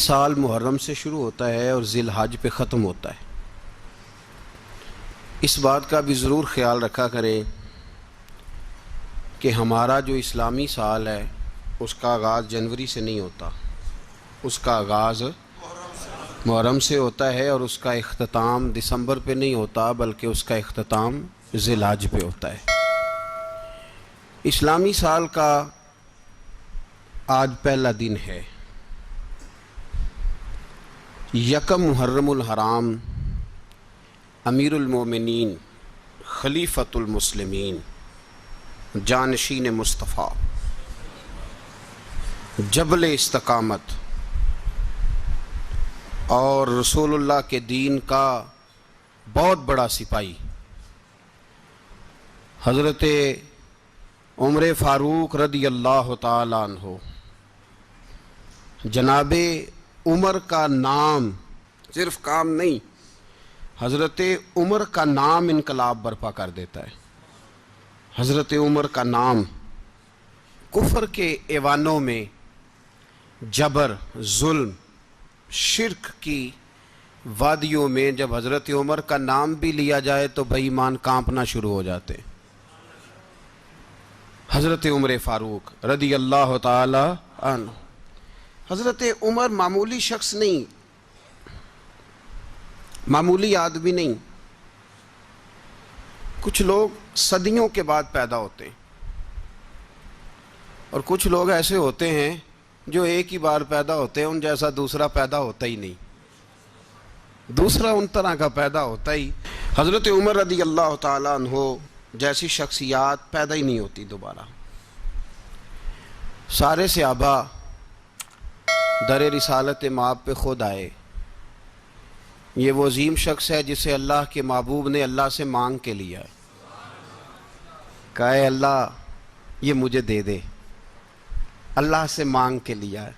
سال محرم سے شروع ہوتا ہے اور ذی الحج پہ ختم ہوتا ہے۔ اس بات کا بھی ضرور خیال رکھا کریں کہ ہمارا جو اسلامی سال ہے اس کا آغاز جنوری سے نہیں ہوتا، اس کا آغاز محرم سے ہوتا ہے اور اس کا اختتام دسمبر پہ نہیں ہوتا بلکہ اس کا اختتام ذی الحج پہ ہوتا ہے۔ اسلامی سال کا آج پہلا دن ہے، یکم محرم الحرام، امیر المومنین خلیفۃ المسلمین جانشین مصطفیٰ جبل استقامت اور رسول اللہ کے دین کا بہت بڑا سپاہی حضرت عمر فاروق رضی اللہ تعالی عنہ، جناب عمر کا نام صرف کام نہیں، حضرت عمر کا نام انقلاب برپا کر دیتا ہے۔ حضرت عمر کا نام کفر کے ایوانوں میں جبر، ظلم، شرک کی وادیوں میں جب حضرت عمر کا نام بھی لیا جائے تو بے ایمان کانپنا شروع ہو جاتے ہیں۔ حضرت عمر فاروق رضی اللہ تعالی عنہ، حضرت عمر معمولی شخص نہیں، معمولی آدمی نہیں۔ کچھ لوگ صدیوں کے بعد پیدا ہوتے ہیں اور کچھ لوگ ایسے ہوتے ہیں جو ایک ہی بار پیدا ہوتے ہیں، ان جیسا دوسرا پیدا ہوتا ہی نہیں، دوسرا ان طرح کا پیدا ہوتا ہی۔ حضرت عمر رضی اللہ تعالیٰ عنہ جیسی شخصیات پیدا ہی نہیں ہوتی دوبارہ۔ سارے صحابہ در رسالت مآب پہ خود آئے۔ یہ وہ عظیم شخص ہے جسے اللہ کے محبوب نے اللہ سے مانگ کے لیا ہے، کہا اے اللہ یہ مجھے دے دے، اللہ سے مانگ کے لیا ہے۔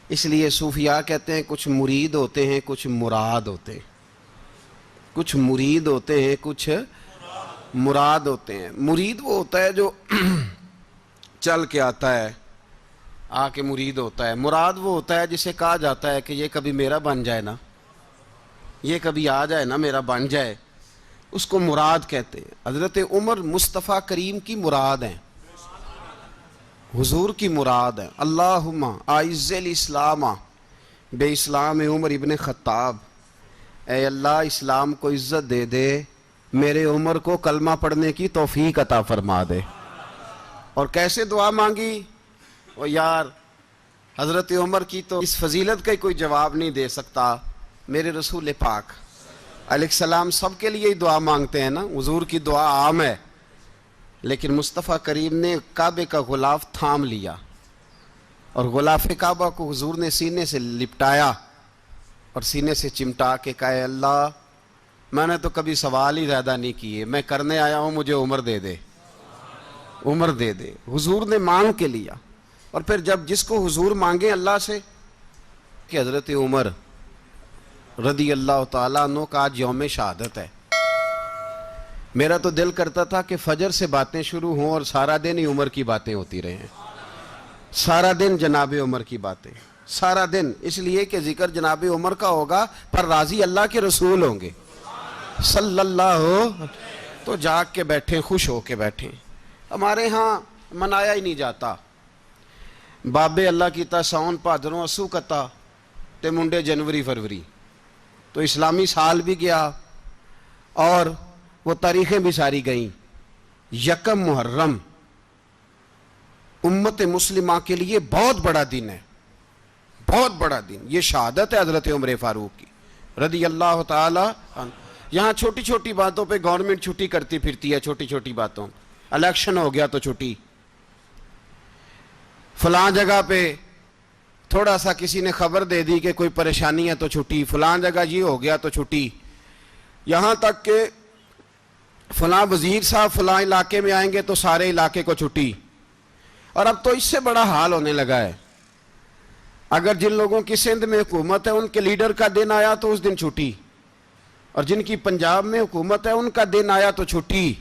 اس لیے صوفیاء کہتے ہیں کچھ مرید ہوتے ہیں کچھ مراد ہوتے ہیں، کچھ مرید ہوتے ہیں کچھ مراد ہوتے ہیں۔ مرید وہ ہوتا ہے جو چل کے آتا ہے، آ کے مرید ہوتا ہے۔ مراد وہ ہوتا ہے جسے کہا جاتا ہے کہ یہ کبھی میرا بن جائے نا، یہ کبھی آ جائے نا، میرا بن جائے، اس کو مراد کہتے ہیں۔ حضرت عمر مصطفیٰ کریم کی مراد ہیں، حضور کی مراد ہیں۔ اللہم اعز الاسلام بے اسلام عمر ابن خطاب، اے اللہ اسلام کو عزت دے دے، میرے عمر کو کلمہ پڑھنے کی توفیق عطا فرما دے۔ اور کیسے دعا مانگی؟ او یار حضرت عمر کی تو اس فضیلت کا کوئی جواب نہیں دے سکتا، میرے رسول پاک علیہ السلام سب کے لیے ہی دعا مانگتے ہیں نا، حضور کی دعا عام ہے، لیکن مصطفیٰ کریم نے کعبے کا غلاف تھام لیا اور غلاف کعبہ کو حضور نے سینے سے لپٹایا اور سینے سے چمٹا کے کہا اے اللہ میں نے تو کبھی سوال ہی زیادہ نہیں کیے، میں کرنے آیا ہوں، مجھے عمر دے دے، عمر دے دے۔ حضور نے مانگ کے لیا۔ اور پھر جب جس کو حضور مانگے اللہ سے، کہ حضرت عمر رضی اللہ تعالیٰ عنہ کا آج یوم شہادت ہے، میرا تو دل کرتا تھا کہ فجر سے باتیں شروع ہوں اور سارا دن ہی عمر کی باتیں ہوتی رہیں، سارا دن جناب عمر کی باتیں، سارا دن، اس لیے کہ ذکر جناب عمر کا ہوگا پر راضی اللہ کے رسول ہوں گے صلی اللہ، تو جاگ کے بیٹھیں، خوش ہو کے بیٹھیں۔ ہمارے ہاں منایا ہی نہیں جاتا، بابے اللہ کیتا ساؤن بھادروں اسو کتا تے منڈے جنوری فروری، تو اسلامی سال بھی گیا اور وہ تاریخیں بھی ساری گئیں۔ یکم محرم امت مسلمہ کے لیے بہت بڑا دن ہے، بہت بڑا دن۔ یہ شہادت ہے حضرت عمر فاروق کی رضی اللہ تعالی عنہ۔ یہاں چھوٹی چھوٹی باتوں پہ گورنمنٹ چھٹی کرتی پھرتی ہے، چھوٹی چھوٹی باتوں، الیکشن ہو گیا تو چھٹی، فلاں جگہ پہ تھوڑا سا کسی نے خبر دے دی کہ کوئی پریشانی ہے تو چھٹی، فلاں جگہ یہ ہو گیا تو چھٹی، یہاں تک کہ فلاں وزیر صاحب فلاں علاقے میں آئیں گے تو سارے علاقے کو چھٹی۔ اور اب تو اس سے بڑا حال ہونے لگا ہے، اگر جن لوگوں کی سندھ میں حکومت ہے ان کے لیڈر کا دن آیا تو اس دن چھٹی، اور جن کی پنجاب میں حکومت ہے ان کا دن آیا تو چھٹی۔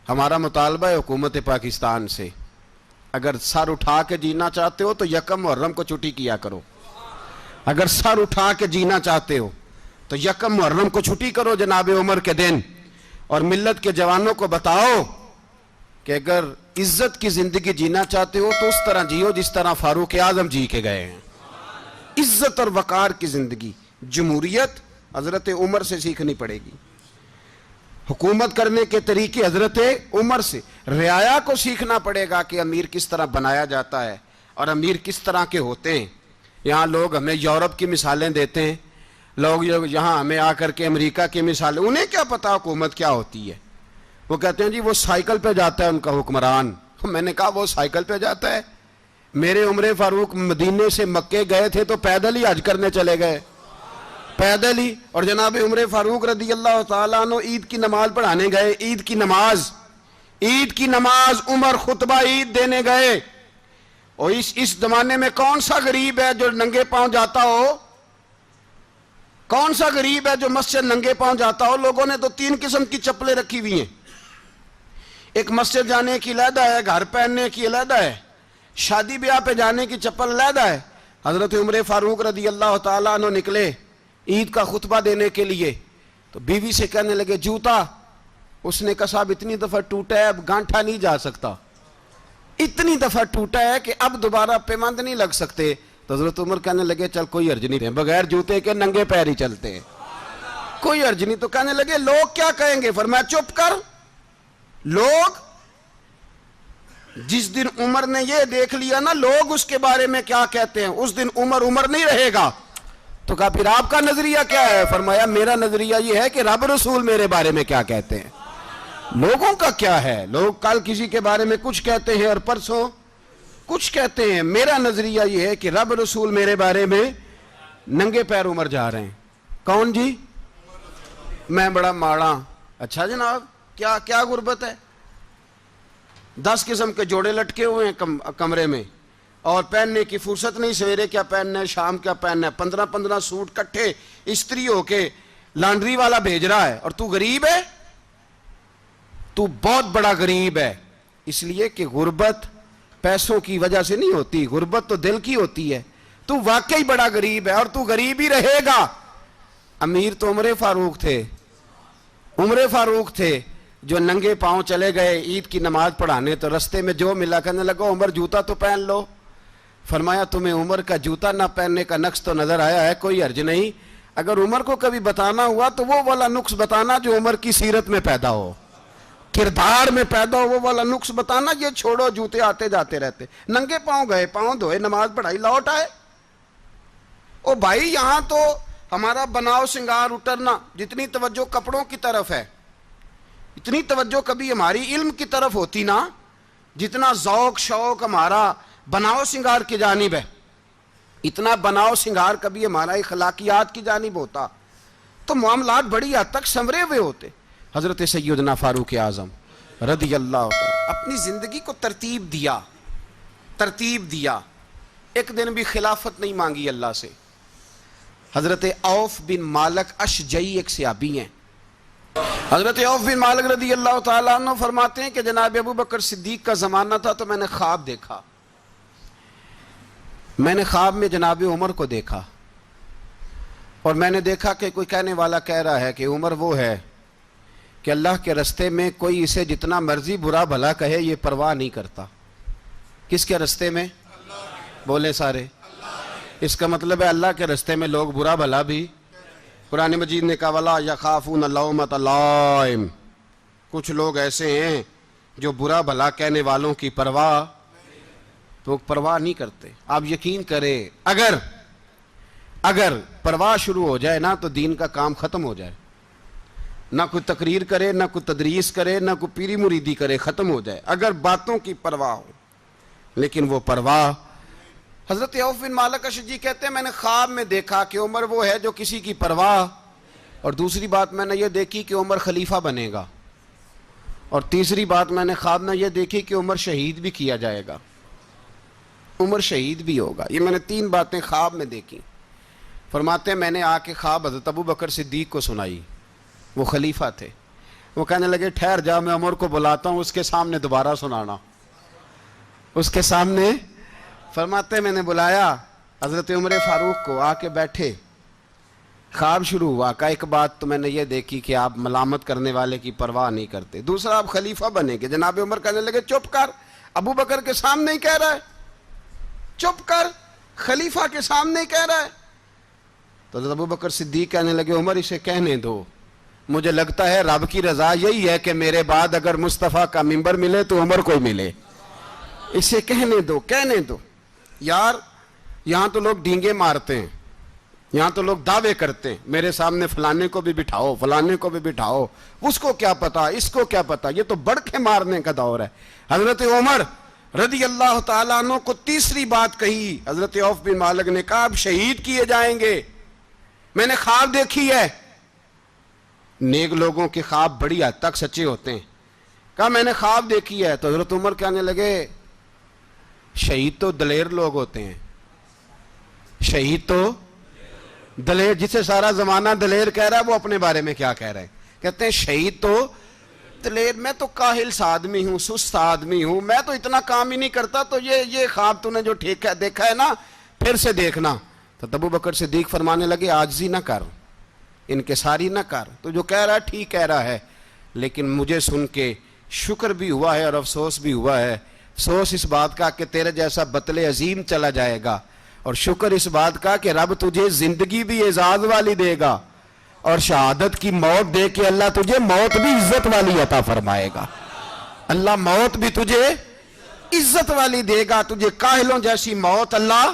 ہمارا مطالبہ ہے حکومت پاکستان سے، اگر سر اٹھا کے جینا چاہتے ہو تو یکم محرم کو چھٹی کیا کرو، اگر سر اٹھا کے جینا چاہتے ہو تو یکم محرم کو چھٹی کرو جناب عمر کے دن، اور ملت کے جوانوں کو بتاؤ کہ اگر عزت کی زندگی جینا چاہتے ہو تو اس طرح جیو جس طرح فاروق اعظم جی کے گئے ہیں۔ عزت اور وقار کی زندگی، جمہوریت حضرت عمر سے سیکھنی پڑے گی، حکومت کرنے کے طریقے حضرت عمر سے، رعایا کو سیکھنا پڑے گا کہ امیر کس طرح بنایا جاتا ہے اور امیر کس طرح کے ہوتے ہیں۔ یہاں لوگ ہمیں یورپ کی مثالیں دیتے ہیں، لوگ یہاں ہمیں آ کر کے امریکہ کی مثالیں، انہیں کیا پتا حکومت کیا ہوتی ہے؟ وہ کہتے ہیں جی وہ سائیکل پہ جاتا ہے ان کا حکمران۔ میں نے کہا وہ سائیکل پہ جاتا ہے؟ میرے عمر فاروق مدینے سے مکے گئے تھے تو پیدل ہی حج کرنے چلے گئے، پیدل ہی۔ اور جناب عمر فاروق رضی اللہ تعالیٰ عنہ عید کی نماز پڑھانے گئے، عید کی نماز عمر خطبہ عید دینے گئے۔ اور اس زمانے میں کون سا غریب ہے جو ننگے پاؤں جاتا ہو؟ کون سا غریب ہے جو مسجد ننگے پاؤں جاتا ہو؟ لوگوں نے تو 3 قسم کی چپلیں رکھی ہوئی ہیں، ایک مسجد جانے کی علیحدہ ہے، گھر پہننے کی علیحدہ ہے، شادی بیاہ پہ جانے کی چپل علیحدہ ہے۔ حضرت عمر فاروق رضی اللہ تعالیٰ عنہ نکلے عید کا خطبہ دینے کے لیے، تو بیوی سے کہنے لگے جوتا۔ اس نے کہا صاحب اتنی دفعہ ٹوٹا ہے اب گانٹھا نہیں جا سکتا، اتنی دفعہ ٹوٹا ہے کہ اب دوبارہ پیمند نہیں لگ سکتے۔ تو حضرت عمر کہنے لگے چل کوئی حرج نہیں، بغیر جوتے کے ننگے پیر ہی چلتے ہیں، کوئی حرج نہیں۔ تو کہنے لگے لوگ کیا کہیں گے؟ فرمایا چپ کر، لوگ جس دن عمر نے یہ دیکھ لیا نا لوگ اس کے بارے میں کیا کہتے ہیں، اس دن عمر نہیں رہے گا۔ تو کہا پھر آپ کا نظریہ کیا ہے؟ فرمایا میرا نظریہ یہ ہے کہ رب رسول میرے بارے میں کیا کہتے ہیں، لوگوں کا کیا ہے؟ لوگ کل کسی کے بارے میں کچھ کہتے ہیں اور پرسوں کچھ کہتے ہیں، میرا نظریہ یہ ہے کہ رب رسول میرے بارے میں ننگے پیر عمر جا رہے ہیں۔ کون جی؟ میں بڑا ماڑا۔ اچھا جناب کیا غربت ہے؟ 10 قسم کے جوڑے لٹکے ہوئے ہیں کمرے میں، اور پہننے کی فرصت نہیں، سویرے کیا پہننا ہے شام کیا پہننا ہے، 15 سوٹ کٹھے استری ہو کے لانڈری والا بھیج رہا ہے، اور تو غریب ہے، تو بہت بڑا غریب ہے۔ اس لیے کہ غربت پیسوں کی وجہ سے نہیں ہوتی، غربت تو دل کی ہوتی ہے۔ تو واقعی بڑا غریب ہے اور تو غریب ہی رہے گا۔ امیر تو عمر فاروق تھے جو ننگے پاؤں چلے گئے عید کی نماز پڑھانے، تو رستے میں جو ملا کہنے لگا عمر جوتا تو پہن لو۔ فرمایا تمہیں عمر کا جوتا نہ پہننے کا نقص تو نظر آیا ہے، کوئی حرج نہیں، اگر عمر کو کبھی بتانا ہوا تو وہ والا نقص بتانا جو عمر کی سیرت میں پیدا ہو، کردار میں پیدا ہو، وہ والا نقص بتانا، یہ چھوڑو جوتے آتے جاتے رہتے۔ ننگے پاؤں گئے، پاؤں دھوئے، نماز پڑھائی، لوٹ آئے۔ او بھائی یہاں تو ہمارا بناؤ سنگار اترنا، جتنی توجہ کپڑوں کی طرف ہے اتنی توجہ کبھی ہماری علم کی طرف ہوتی نا، جتنا ذوق شوق ہمارا بناؤ سنگار کی جانب ہے، اتنا بناؤ سنگار کبھی ہمارا اخلاقیات کی جانب ہوتا تو معاملات بڑی حد تک سنورے ہوئے ہوتے۔ حضرت سیدنا فاروق اعظم رضی اللہ عنہ اپنی زندگی کو ترتیب دیا، ایک دن بھی خلافت نہیں مانگی اللہ سے۔ حضرت عوف بن مالک اشجعی ایک صحابی ہیں، حضرت عوف بن مالک رضی اللہ تعالیٰ عنہ فرماتے ہیں کہ جناب ابو بکر صدیق کا زمانہ تھا تو میں نے خواب دیکھا، میں نے خواب میں جناب عمر کو دیکھا، اور میں نے دیکھا کہ کوئی کہنے والا کہہ رہا ہے کہ عمر وہ ہے کہ اللہ کے رستے میں کوئی اسے جتنا مرضی برا بھلا کہے یہ پرواہ نہیں کرتا۔ کس کے رستے میں؟ بولے سارے۔ اس کا مطلب ہے اللہ کے رستے میں لوگ برا بھلا بھی، قرآن مجید نے کہا وَلَا يَخَافُونَ لَوْمَةَ لَائِمٍ، کچھ لوگ ایسے ہیں جو برا بھلا کہنے والوں کی پرواہ نہیں کرتے۔ آپ یقین کریں اگر پرواہ شروع ہو جائے نا تو دین کا کام ختم ہو جائے، نہ کوئی تقریر کرے، نہ کوئی تدریس کرے، نہ کوئی پیری مریدی کرے، ختم ہو جائے اگر باتوں کی پرواہ ہو۔ لیکن وہ پرواہ، حضرت عوف بن مالک اشجعی کہتے ہیں میں نے خواب میں دیکھا کہ عمر وہ ہے جو کسی کی پرواہ، اور دوسری بات میں نے یہ دیکھی کہ عمر خلیفہ بنے گا، اور تیسری بات میں نے خواب میں یہ دیکھی کہ عمر شہید بھی کیا جائے گا، عمر شہید بھی ہوگا۔ یہ میں نے 3 باتیں خواب میں دیکھی۔ فرماتے ہیں میں نے آ کے خواب حضرت ابو بکر صدیق کو سنائی، وہ خلیفہ تھے، وہ کہنے لگے ٹھہر جا میں عمر کو بلاتا ہوں، اس کے سامنے دوبارہ سنانا، اس کے سامنے۔ فرماتے ہیں میں نے بلایا حضرت عمر فاروق کو آ کے بیٹھے، خواب شروع ہوا کہ ایک بات تو میں نے یہ دیکھی کہ آپ ملامت کرنے والے کی پرواہ نہیں کرتے، دوسرا آپ خلیفہ بنے کہ جناب عمر کہنے لگے چپ کر، ابو بکر کے سامنے ہی کہہ رہا ہے، چپ کر، خلیفہ کے سامنے ہی کہہ رہا ہے۔ تو حضرت ابو بکر صدیق کہنے لگے عمر اسے کہنے دو، مجھے لگتا ہے رب کی رضا یہی ہے کہ میرے بعد اگر مصطفیٰ کا منبر ملے تو عمر کو ملے، اسے کہنے دو، کہنے دو۔ یار یہاں تو لوگ ڈینگے مارتے ہیں، یہاں تو لوگ دعوے کرتے ہیں میرے سامنے فلانے کو بھی بٹھاؤ، فلانے کو بھی بٹھاؤ، اس کو کیا پتا، اس کو کیا پتا، یہ تو بڑکے مارنے کا دور ہے۔ حضرت عمر رضی اللہ تعالیٰ عنہ کو تیسری بات کہی، حضرت عوف بن مالک نے کہا آپ شہید کیے جائیں گے، میں نے خواب دیکھی ہے۔ نیک لوگوں کے خواب بڑی حد تک سچے ہوتے ہیں، کہا میں نے خواب دیکھی ہے۔ تو حضرت عمر کہنے لگے شہید تو دلیر لوگ ہوتے ہیں، شہید تو دلیر، جسے سارا زمانہ دلیر کہہ رہا ہے وہ اپنے بارے میں کیا کہہ رہے ہیں، کہتے ہیں شہید تو دلیر، میں تو کاہل سا آدمی ہوں، سست آدمی ہوں، میں تو اتنا کام ہی نہیں کرتا، تو یہ خواب تو نے جو دیکھا ہے نا پھر سے دیکھنا۔ تو ابو بکر صدیق فرمانے لگے عاجزی نہ کر، انکساری نہ کر، تو جو کہہ رہا ہے ٹھیک کہہ رہا ہے، لیکن مجھے سن کے شکر بھی ہوا ہے اور افسوس بھی ہوا ہے۔ افسوس اس بات کا کہ تیرے جیسا بطل عظیم چلا جائے گا، اور شکر اس بات کا کہ رب تجھے زندگی بھی اعزاز والی دے گا، اور شہادت کی موت دے کے اللہ تجھے موت بھی عزت والی عطا فرمائے گا۔ اللہ موت بھی تجھے عزت والی دے گا، تجھے کاہلوں جیسی موت اللہ۔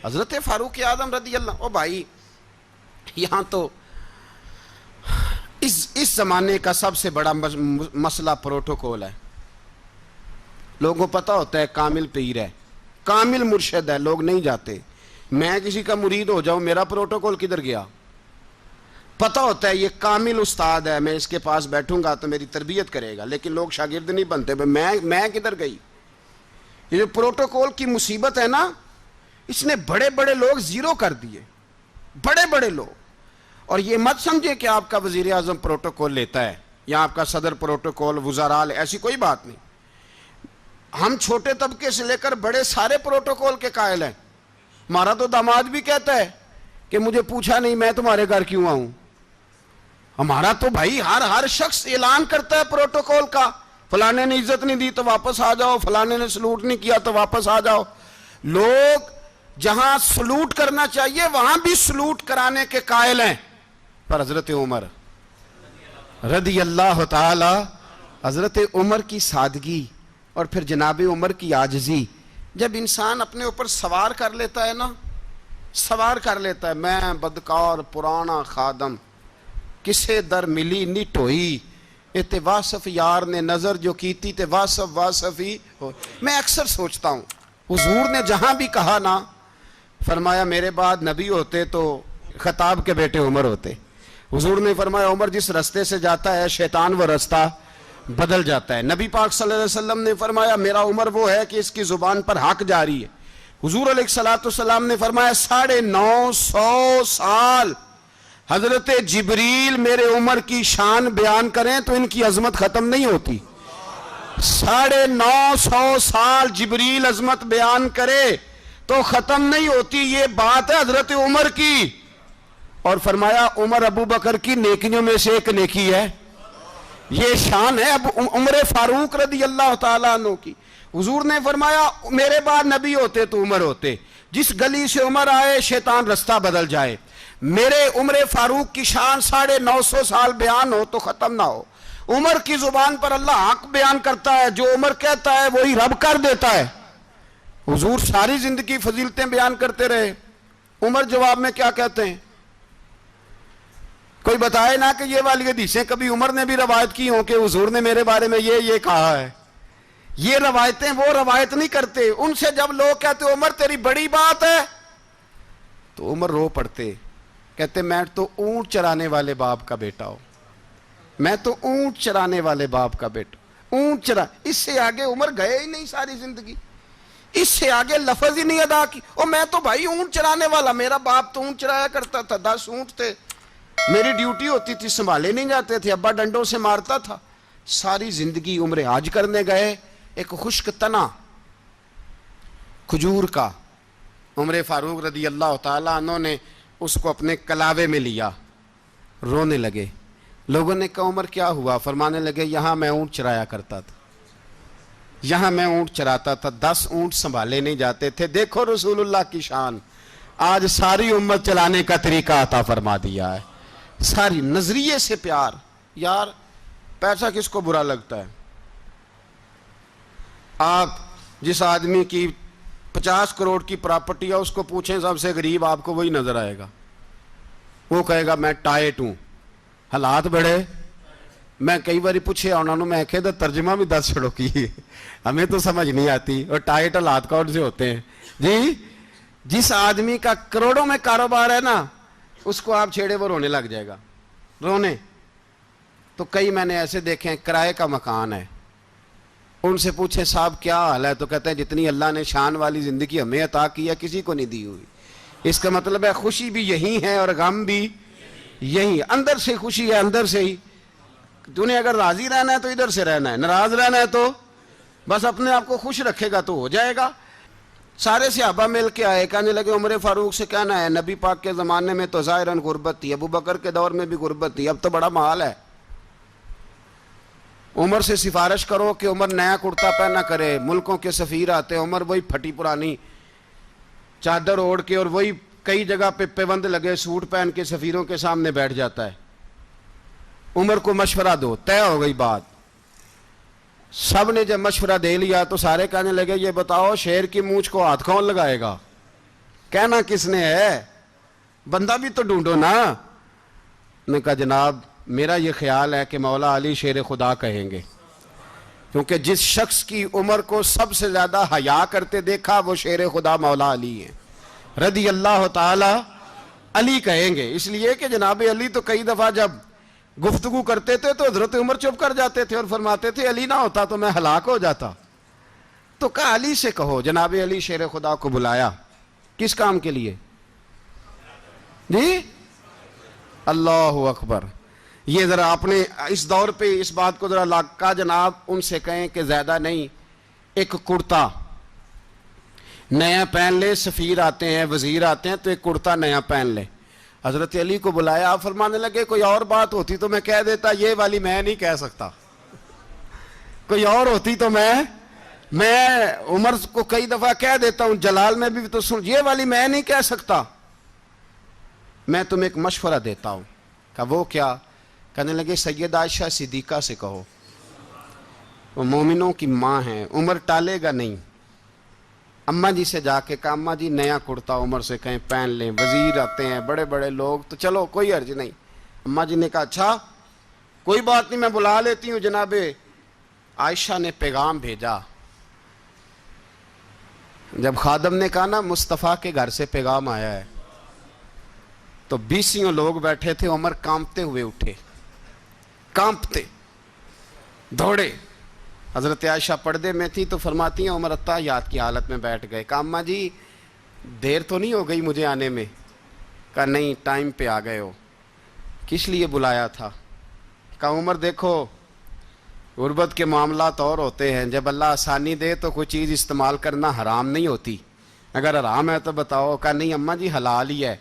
حضرت فاروق اعظم رضی اللہ، او بھائی یہاں تو اس زمانے کا سب سے بڑا مسئلہ پروٹوکول ہے۔ لوگوں کو پتہ ہوتا ہے کامل پیر ہے، کامل مرشد ہے، لوگ نہیں جاتے۔ میں کسی کا مرید ہو جاؤں، میرا پروٹوکول کدھر گیا؟ پتہ ہوتا ہے یہ کامل استاد ہے، میں اس کے پاس بیٹھوں گا تو میری تربیت کرے گا، لیکن لوگ شاگرد نہیں بنتے، میں کدھر گئی؟ یہ جو پروٹوکول کی مصیبت ہے نا، اس نے بڑے بڑے لوگ زیرو کر دیے، بڑے بڑے لوگ۔ اور یہ مت سمجھے کہ آپ کا وزیر اعظم پروٹوکول لیتا ہے یا آپ کا صدر پروٹوکول، وزراء، ایسی کوئی بات نہیں۔ ہم چھوٹے طبقے سے لے کر بڑے سارے پروٹوکول کے قائل ہیں۔ ہمارا تو داماد بھی کہتا ہے کہ مجھے پوچھا نہیں میں تمہارے گھر کیوں آؤں۔ ہمارا تو بھائی ہر شخص اعلان کرتا ہے پروٹوکول کا، فلانے نے عزت نہیں دی تو واپس آ جاؤ، فلانے نے سلوٹ نہیں کیا تو واپس آ جاؤ۔ لوگ جہاں سلوٹ کرنا چاہیے وہاں بھی سلوٹ کرانے کے قائل ہیں، پر حضرت عمر رضی اللہ تعالی، حضرت عمر کی سادگی اور پھر جناب عمر کی عاجزی، جب انسان اپنے اوپر سوار کر لیتا ہے نا، سوار کر لیتا ہے، میں بدکار پرانا خادم، کسے در ملی نی ٹوئی، تے واصف یار نے نظر جو کیتی تے واصف ہی ہو۔ میں اکثر سوچتا ہوں حضور نے جہاں بھی کہا نا، فرمایا میرے بعد نبی ہوتے تو خطاب کے بیٹے عمر ہوتے۔ حضور نے فرمایا عمر جس رستے سے جاتا ہے شیطان وہ رستہ بدل جاتا ہے۔ نبی پاک صلی اللہ علیہ وسلم نے فرمایا میرا عمر وہ ہے کہ اس کی زبان پر حق جاری ہے۔ حضور علیہ السلام نے فرمایا 950 سال حضرت جبریل میرے عمر کی شان بیان کریں تو ان کی عظمت ختم نہیں ہوتی۔ 950 سال جبریل عظمت بیان کرے تو ختم نہیں ہوتی۔ یہ بات ہے حضرت عمر کی، اور فرمایا عمر ابو بکر کی نیکیوں میں سے ایک نیکی ہے، یہ شان ہے اب عمر فاروق رضی اللہ تعالیٰ عنہ کی۔ حضور نے فرمایا میرے بعد نبی ہوتے تو عمر ہوتے، جس گلی سے عمر آئے شیطان رستہ بدل جائے۔ میرے عمر فاروق کی شان 950 سال بیان ہو تو ختم نہ ہو۔ عمر کی زبان پر اللہ حق بیان کرتا ہے، جو عمر کہتا ہے وہی رب کر دیتا ہے۔ حضور ساری زندگی فضیلتیں بیان کرتے رہے، عمر جواب میں کیا کہتے ہیں؟ کوئی بتائے نا کہ یہ والی حدیثیں کبھی عمر نے بھی روایت کی ہوں کہ حضور نے میرے بارے میں یہ کہا ہے۔ یہ روایتیں وہ روایت نہیں کرتے، ان سے جب لوگ کہتے عمر تیری بڑی بات ہے تو عمر رو پڑتے، کہتے میں تو اونٹ چرانے والے باپ کا بیٹا ہوں، میں تو اونٹ چرانے والے باپ کا بیٹا، اونٹ چرا۔ اس سے آگے عمر گئے ہی نہیں ساری زندگی، اس سے آگے لفظ ہی نہیں ادا کی۔ اور میں تو بھائی اونٹ چرانے والا، میرا باپ تو اونٹ چرایا کرتا تھا، 10 اونٹ تھے، میری ڈیوٹی ہوتی تھی، سنبھالے نہیں جاتے تھے، ابا ڈنڈوں سے مارتا تھا۔ ساری زندگی عمر حج کرنے گئے، ایک خشک تنا کھجور کا عمر فاروق رضی اللہ تعالیٰ عنہ نے اس کو اپنے کلاوے میں لیا، رونے لگے۔ لوگوں نے کہا عمر کیا ہوا؟ فرمانے لگے یہاں میں اونٹ چرایا کرتا تھا، یہاں میں اونٹ چراتا تھا، 10 اونٹ سنبھالے نہیں جاتے تھے، دیکھو رسول اللہ کی شان، آج ساری امت چلانے کا طریقہ عطا فرما دیا ہے، ساری نظریے سے پیار۔ یار پیسہ کس کو برا لگتا ہے؟ آپ جس آدمی کی 50 کروڑ کی پراپرٹی ہے اس کو پوچھیں سب سے غریب، آپ کو وہی نظر آئے گا، وہ کہے گا میں ٹائٹ ہوں، حالات بڑے۔ میں کئی باری پوچھے انہوں نے، میں کہتا ترجمہ بھی 10 چھڑوں کی ہمیں تو سمجھ نہیں آتی، اور ٹائٹ حالات کون سے ہوتے ہیں جی؟ جس آدمی کا کروڑوں میں کاروبار ہے نا، اس کو آپ چھیڑے وہ رونے لگ جائے گا، رونے۔ تو کئی میں نے ایسے دیکھے ہیں کرائے کا مکان ہے، ان سے پوچھیں صاحب کیا حال ہے، تو کہتے ہیں جتنی اللہ نے شان والی زندگی ہمیں عطا کی ہے کسی کو نہیں دی ہوئی۔ اس کا مطلب ہے خوشی بھی یہی ہے اور غم بھی یہی، اندر سے خوشی ہے، اندر سے ہی۔ تو نے اگر راضی رہنا ہے تو ادھر سے رہنا ہے، ناراض رہنا ہے تو بس اپنے آپ کو خوش رکھے گا تو ہو جائے گا۔ سارے صحابہ مل کے آئے، کہنے لگے عمر فاروق سے کہنا ہے نبی پاک کے زمانے میں تو ظاہراً غربت تھی، ابو بکر کے دور میں بھی غربت تھی، اب تو بڑا مال ہے، عمر سے سفارش کرو کہ عمر نیا کرتا پہنا کرے۔ ملکوں کے سفیر آتے، عمر وہی پھٹی پرانی چادر اوڑھ کے اور وہی کئی جگہ پہ پیوند لگے سوٹ پہن کے سفیروں کے سامنے بیٹھ جاتا ہے۔ عمر کو مشورہ دو، طے ہو گئی بات۔ سب نے جب مشورہ دے لیا تو سارے کہنے لگے یہ بتاؤ شیر کی مونچھ کو ہاتھ کون لگائے گا؟ کہنا کس نے ہے؟ بندہ بھی تو ڈھونڈو نا۔ نے کہا جناب میرا یہ خیال ہے کہ مولا علی شیر خدا کہیں گے، کیونکہ جس شخص کی عمر کو سب سے زیادہ حیا کرتے دیکھا وہ شیر خدا مولا علی ہیں رضی اللہ تعالی علی کہیں گے، اس لیے کہ جناب علی تو کئی دفعہ جب گفتگو کرتے تھے تو حضرت عمر چپ کر جاتے تھے اور فرماتے تھے علی نہ ہوتا تو میں ہلاک ہو جاتا۔ تو کہا علی سے کہو، جناب علی شیر خدا کو بلایا، کس کام کے لیے جی؟ اللہ اکبر۔ یہ ذرا آپ نے اس دور پہ اس بات کو ذرا لاکا جناب ان سے کہیں کہ زیادہ نہیں، ایک کرتا نیا پہن لے، سفیر آتے ہیں وزیر آتے ہیں تو ایک کرتا نیا پہن لے۔ حضرت علی کو بلایا، آپ فرمانے لگے کوئی اور بات ہوتی تو میں کہہ دیتا، یہ والی میں نہیں کہہ سکتا، کوئی اور ہوتی تو میں عمر کو کئی دفعہ کہہ دیتا ہوں، جلال میں بھی تو سن، یہ والی میں نہیں کہہ سکتا، میں تمہیں ایک مشورہ دیتا ہوں۔ کہا وہ کیا؟ کہنے لگے سید عائشہ صدیقہ سے کہو، وہ مومنوں کی ماں ہیں، عمر ٹالے گا نہیں۔ اماں جی سے جا کے کہا اماں جی نیا کرتا عمر سے کہیں پہن لیں، وزیر آتے ہیں بڑے بڑے لوگ تو چلو کوئی حرج نہیں۔ اماں جی نے کہا اچھا کوئی بات نہیں میں بلا لیتی ہوں۔ جناب عائشہ نے پیغام بھیجا، جب خادم نے کہا نا مصطفیٰ کے گھر سے پیغام آیا ہے تو 20 لوگ بیٹھے تھے، عمر کانپتے ہوئے اٹھے، کانپتے دوڑے۔ حضرت عائشہ پردے میں تھی تو فرماتی ہیں عمر اتحیات کی حالت میں بیٹھ گئے۔ کہا اماں جی دیر تو نہیں ہو گئی مجھے آنے میں؟ کہا نہیں ٹائم پہ آ گئے ہو، کس لیے بلایا تھا؟ کہا عمر دیکھو غربت کے معاملات اور ہوتے ہیں، جب اللہ آسانی دے تو کوئی چیز استعمال کرنا حرام نہیں ہوتی، اگر حرام ہے تو بتاؤ۔ کہا نہیں اماں جی حلال ہی ہے۔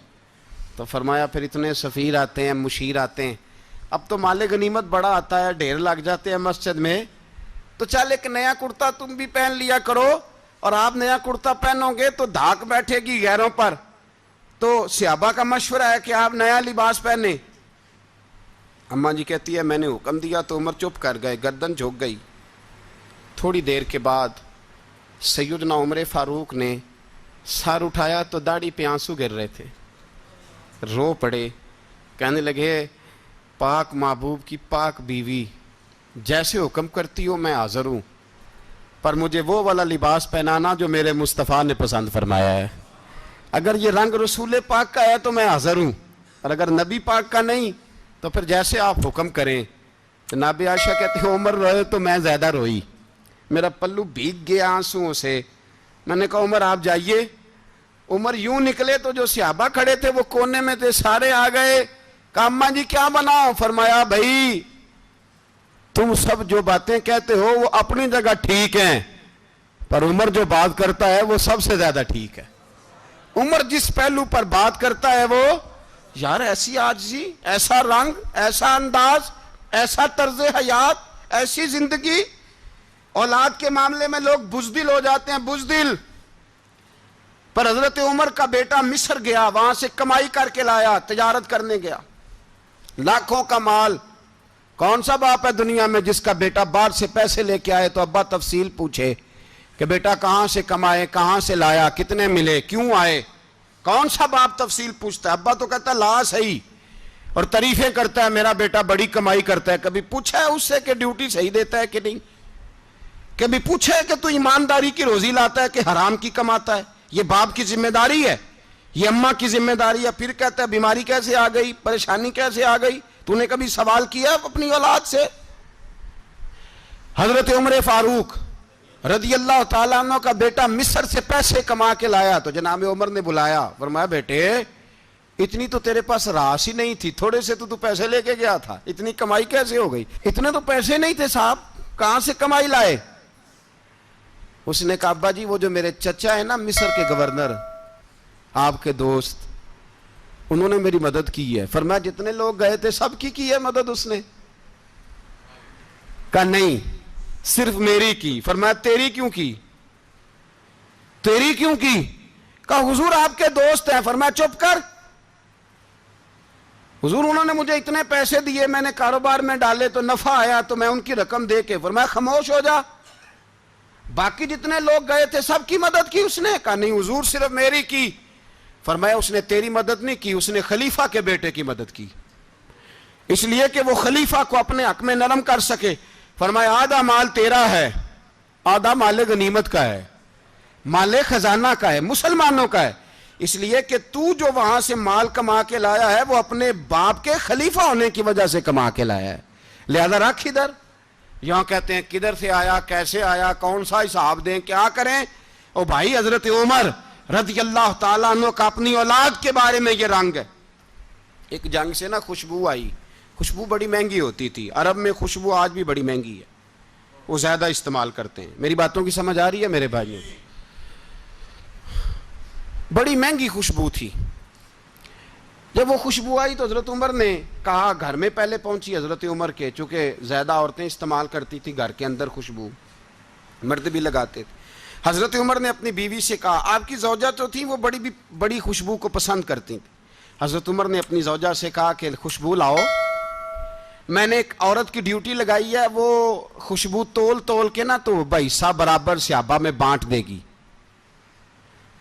تو فرمایا پھر اتنے سفیر آتے ہیں مشیر آتے ہیں، اب تو مال غنیمت بڑا آتا ہے، ڈھیر لگ جاتے ہیں مسجد میں، تو چل ایک نیا کرتا تم بھی پہن لیا کرو، اور آپ نیا کرتا پہنو گے تو دھاک بیٹھے گی غیروں پر۔ تو صحابہ کا مشورہ ہے کہ آپ نیا لباس پہنیں۔ اماں جی کہتی ہے میں نے حکم دیا تو عمر چپ کر گئے، گردن جھک گئی۔ تھوڑی دیر کے بعد سیدنا عمر فاروق نے سر اٹھایا تو داڑھی پہ آنسو گر رہے تھے، رو پڑے، کہنے لگے پاک محبوب کی پاک بیوی جیسے حکم کرتی ہو میں حاضر ہوں، پر مجھے وہ والا لباس پہنانا جو میرے مصطفیٰ نے پسند فرمایا ہے، اگر یہ رنگ رسول پاک کا ہے تو میں حاضر ہوں، اور اگر نبی پاک کا نہیں تو پھر جیسے آپ حکم کریں۔ جناب عائشہ کہتے ہیں عمر روئے تو میں زیادہ روئی، میرا پلو بھیگ گیا آنسوؤں سے۔ میں نے کہا عمر آپ جائیے۔ عمر یوں نکلے تو جو صحابہ کھڑے تھے وہ کونے میں تھے، سارے آ گئے۔ کہا اماں جی کیا بناؤ؟ فرمایا بھائی تم سب جو باتیں کہتے ہو وہ اپنی جگہ ٹھیک ہیں، پر عمر جو بات کرتا ہے وہ سب سے زیادہ ٹھیک ہے۔ عمر جس پہلو پر بات کرتا ہے وہ یار ایسی عاجزی، ایسا رنگ، ایسا انداز، ایسا طرز حیات، ایسی زندگی. اولاد کے معاملے میں لوگ بزدل ہو جاتے ہیں، بزدل. پر حضرت عمر کا بیٹا مصر گیا، وہاں سے کمائی کر کے لایا، تجارت کرنے گیا، لاکھوں کا مال. کون سا باپ ہے دنیا میں جس کا بیٹا باہر سے پیسے لے کے آئے تو ابا تفصیل پوچھے کہ بیٹا کہاں سے کمائے، کہاں سے لایا، کتنے ملے، کیوں آئے؟ کون سا باپ تفصیل پوچھتا ہے؟ ابا تو کہتا ہے لا صحیح، اور تعریفیں کرتا ہے میرا بیٹا بڑی کمائی کرتا ہے. کبھی پوچھا ہے اس سے کہ ڈیوٹی صحیح دیتا ہے کہ نہیں؟ کبھی پوچھا ہے کہ تو ایمانداری کی روزی لاتا ہے کہ حرام کی کماتا ہے؟ یہ باپ کی ذمہ داری ہے، یہ اماں کی ذمہ داری ہے. پھر کہتا ہے بیماری کیسے آ گئی، پریشانی کیسے آ گئی؟ تو نے کبھی سوال کیا اپنی اولاد سے؟ حضرت عمر فاروق رضی اللہ تعالیٰ عنہ کا بیٹا مصر سے پیسے کما کے لایا تو جناب عمر نے بلایا، فرمایا بیٹے اتنی تو تیرے پاس راس ہی نہیں تھی، تھوڑے سے تو پیسے لے کے گیا تھا، اتنی کمائی کیسے ہو گئی؟ اتنے تو پیسے نہیں تھے صاحب، کہاں سے کمائی لائے؟ اس نے کہا ابا جی وہ جو میرے چچا ہے نا مصر کے گورنر، آپ کے دوست، انہوں نے میری مدد کی ہے. فرمایا جتنے لوگ گئے تھے سب کی ہے مدد اس نے؟ کہا نہیں صرف میری کی. فرمایا تیری کیوں کی؟ تیری کیوں کی؟ کہا حضور آپ کے دوست ہیں. فرمایا چپ کر، حضور انہوں نے مجھے اتنے پیسے دیے، میں نے کاروبار میں ڈالے تو نفع آیا تو میں ان کی رقم دے کے. فرمایا خاموش ہو جا، باقی جتنے لوگ گئے تھے سب کی مدد کی اس نے؟ کہا نہیں حضور صرف میری کی. فرمایا اس نے تیری مدد نہیں کی، اس نے خلیفہ کے بیٹے کی مدد کی، اس لیے کہ وہ خلیفہ کو اپنے حق میں نرم کر سکے. فرمایا آدھا مال تیرا ہے، آدھا مال غنیمت کا ہے، مال خزانہ کا ہے، مسلمانوں کا ہے، اس لیے کہ تو جو وہاں سے مال کما کے لایا ہے وہ اپنے باپ کے خلیفہ ہونے کی وجہ سے کما کے لایا ہے، لہذا رکھ ادھر. یہاں کہتے ہیں کدھر سے آیا، کیسے آیا، کون سا حساب دیں، کیا کریں؟ او بھائی حضرت عمر رضی اللہ تعالیٰ عنہ کا اپنی اولاد کے بارے میں یہ رنگ ہے. ایک جنگ سے نا خوشبو آئی، خوشبو بڑی مہنگی ہوتی تھی، عرب میں خوشبو آج بھی بڑی مہنگی ہے، وہ زیادہ استعمال کرتے ہیں. میری باتوں کی سمجھ آ رہی ہے میرے بھائیوں؟ بڑی مہنگی خوشبو تھی. جب وہ خوشبو آئی تو حضرت عمر نے کہا، گھر میں پہلے پہنچی حضرت عمر کے، چونکہ زیادہ عورتیں استعمال کرتی تھی گھر کے اندر خوشبو، مرد بھی لگاتے تھے. حضرت عمر نے اپنی بیوی سے کہا، آپ کی زوجہ تو تھی وہ بڑی خوشبو کو پسند کرتی تھی. حضرت عمر نے اپنی زوجہ سے کہا کہ خوشبو لاؤ، میں نے ایک عورت کی ڈیوٹی لگائی ہے، وہ خوشبو تول کے نا تو حصہ برابر صحابہ میں بانٹ دے گی.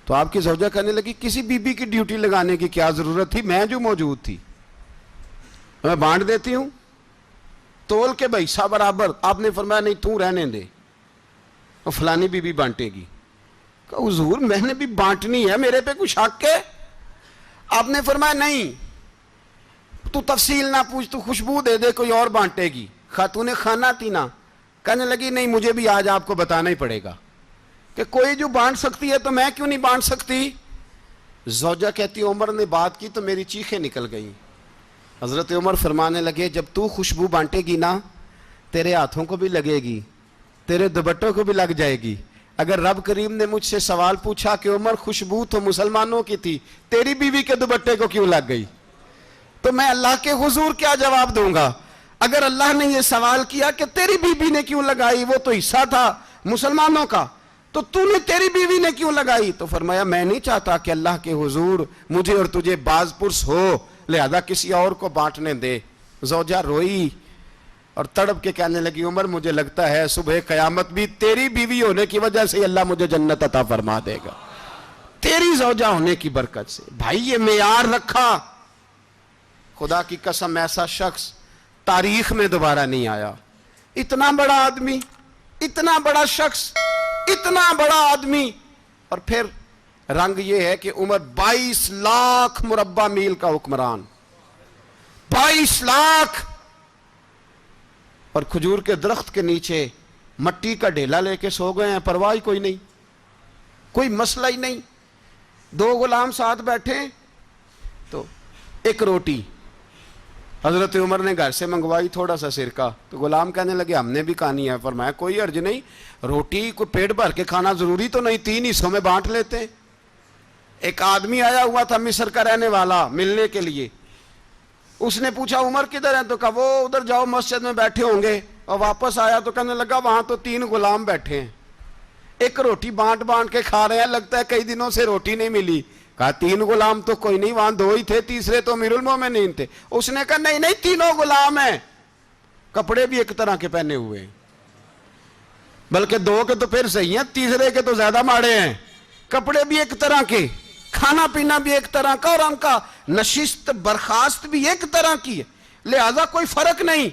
تو آپ کی زوجہ کہنے لگی کسی بی بی کی ڈیوٹی لگانے کی کیا ضرورت تھی، میں جو موجود تھی میں بانٹ دیتی ہوں تول کے حصہ برابر. آپ نے فرمایا نہیں تو رہنے دے، فلانی بی بی بانٹے گی. کہا حضور میں نے بھی بانٹنی ہے، میرے پہ کچھ حق ہے؟ آپ نے فرمایا نہیں تو تفصیل نہ پوچھ، تو خوشبو دے دے، کوئی اور بانٹے گی. خاتون خانہ تھی نا، کہنے لگی نہیں مجھے بھی آج آپ کو بتانا ہی پڑے گا کہ کوئی جو بانٹ سکتی ہے تو میں کیوں نہیں بانٹ سکتی؟ زوجہ کہتی عمر نے بات کی تو میری چیخیں نکل گئیں. حضرت عمر فرمانے لگے جب تو خوشبو بانٹے گی نا تیرے ہاتھوں کو بھی لگے گی، تیرے دوپٹوں کو بھی لگ جائے گی. اگر رب کریم نے مجھ سے سوال پوچھا کہ عمر خوشبو تو مسلمانوں کی تھی، تیری بیوی کے دوپٹے کو کیوں لگ گئی، تو میں اللہ کے حضور کیا جواب دوں گا؟ اگر اللہ نے یہ سوال کیا کہ تیری بیوی نے کیوں لگائی، وہ تو حصہ تھا مسلمانوں کا، تو نے تیری بیوی نے کیوں لگائی؟ تو فرمایا میں نہیں چاہتا کہ اللہ کے حضور مجھے اور تجھے باز پرس ہو، لہذا کسی اور کو بانٹنے دے. زوجہ روئی اور تڑپ کے کہنے لگی عمر مجھے لگتا ہے صبح قیامت بھی تیری بیوی ہونے کی وجہ سے اللہ مجھے جنت عطا فرما دے گا، تیری زوجہ ہونے کی برکت سے. بھائی یہ معیار رکھا، خدا کی قسم ایسا شخص تاریخ میں دوبارہ نہیں آیا. اتنا بڑا آدمی، اتنا بڑا شخص، اتنا بڑا آدمی، اور پھر رنگ یہ ہے کہ عمر 22 لاکھ مربع میل کا حکمران، 22 لاکھ، اور کھجور کے درخت کے نیچے مٹی کا ڈھیلا لے کے سو گئے ہیں، پرواہ کوئی نہیں، کوئی مسئلہ ہی نہیں. 2 غلام ساتھ بیٹھے تو ایک روٹی حضرت عمر نے گھر سے منگوائی، تھوڑا سا سرکہ، تو غلام کہنے لگے ہم نے بھی کھانی ہے. فرمایا کوئی حرج نہیں، روٹی کو پیٹ بھر کے کھانا ضروری تو نہیں، 3 حصوں میں بانٹ لیتے ہیں. ایک آدمی آیا ہوا تھا مصر کا رہنے والا ملنے کے لیے. اس نے پوچھا عمر کدھر ہے؟ تو کہا وہ ادھر جاؤ مسجد میں بیٹھے ہوں گے. اور واپس آیا تو کہنے لگا وہاں تو 3 غلام بیٹھے ہیں, ایک روٹی بانٹ بانٹ کے کھا رہے ہیں, لگتا ہے کئی دنوں سے روٹی نہیں ملی. کہا 3 غلام تو کوئی نہیں, وہاں 2 ہی تھے, تیسرے تو امیر المومنین تھے. اس نے کہا نہیں نہیں, 3 غلام ہیں, کپڑے بھی ایک طرح کے پہنے ہوئے ہیں, بلکہ 2 کے تو پھر صحیح ہیں, تیسرے کے تو زیادہ ماڑے ہیں. کپڑے بھی ایک طرح کے, کھانا پینا بھی ایک طرح کا, اور ان کا نشست برخاست بھی ایک طرح کی ہے, لہذا کوئی فرق نہیں.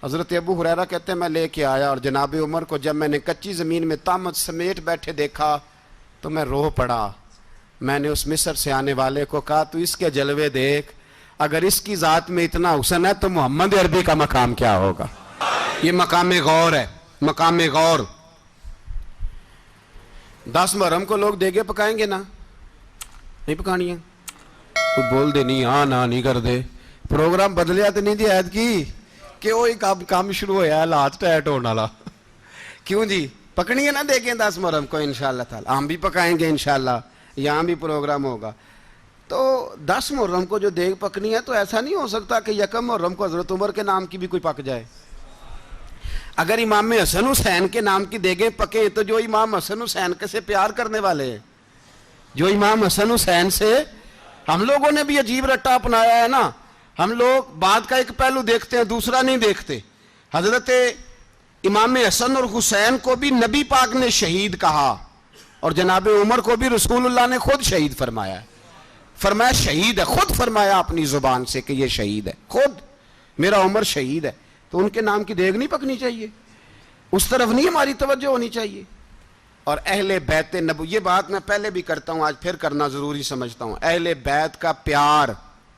حضرت ابو ہریرہ کہتے ہیں میں لے کے آیا, اور جناب عمر کو جب میں نے کچی زمین میں تامت سمیٹ بیٹھے دیکھا تو میں رو پڑا. میں نے اس مصر سے آنے والے کو کہا تو اس کے جلوے دیکھ, اگر اس کی ذات میں اتنا حسن ہے تو محمد عربی کا مقام کیا ہوگا. یہ مقام غور ہے, مقام غور. 10 محرم کو لوگ دیگے پکائیں گے نا, نہیں پکانی ہے, کوئی بول دے نہیں, ہاں نہ نہیں کر دے. پروگرام بدلیا تو نہیں دی عید کی کہ وہی کام شروع ہویا ہے لات ٹائٹ ہونے والا. کیوں جی, پکنی ہے نا دیکھیں 10 محرم کو انشاءاللہ تعالی. ہم بھی پکائیں گے انشاءاللہ, یہاں بھی پروگرام ہوگا. تو 10 محرم کو جو دیگ پکنی ہے تو ایسا نہیں ہو سکتا کہ 1 محرم کو حضرت عمر کے نام کی بھی کوئی پک جائے. اگر امام حسن حسین کے نام کی دیگیں پکیں تو جو امام حسن حسین کے سے پیار کرنے والے ہیں, جو امام حسن حسین سے, ہم لوگوں نے بھی عجیب رٹا اپنایا ہے نا. ہم لوگ بات کا ایک پہلو دیکھتے ہیں, دوسرا نہیں دیکھتے. حضرت امام حسن اور حسین کو بھی نبی پاک نے شہید کہا, اور جناب عمر کو بھی رسول اللہ نے خود شہید فرمایا. فرمایا شہید ہے, خود فرمایا اپنی زبان سے کہ یہ شہید ہے, خود میرا عمر شہید ہے. تو ان کے نام کی دیگ نہیں پکنی چاہیے, اس طرف نہیں ہماری توجہ ہونی چاہیے. اور اہل بیت نبو, یہ بات میں پہلے بھی کرتا ہوں, آج پھر کرنا ضروری سمجھتا ہوں. اہل بیت کا پیار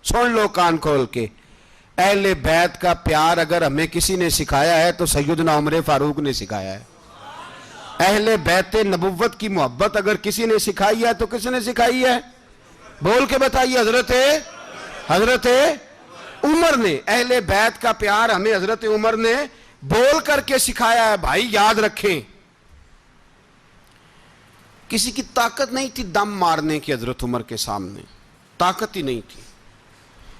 سن لو کان کھول کے. اہل بیت کا پیار اگر ہمیں کسی نے سکھایا ہے تو سیدنا عمر فاروق نے سکھایا ہے. اہل بیت نبوت کی محبت اگر کسی نے سکھائی ہے تو کس نے سکھائی ہے؟ بول کے بتائیے. حضرت عمر نے. اہل بیت کا پیار ہمیں حضرت عمر نے بول کر کے سکھایا ہے. بھائی یاد رکھیں, کسی کی طاقت نہیں تھی دم مارنے کی حضرت عمر کے سامنے, طاقت ہی نہیں تھی.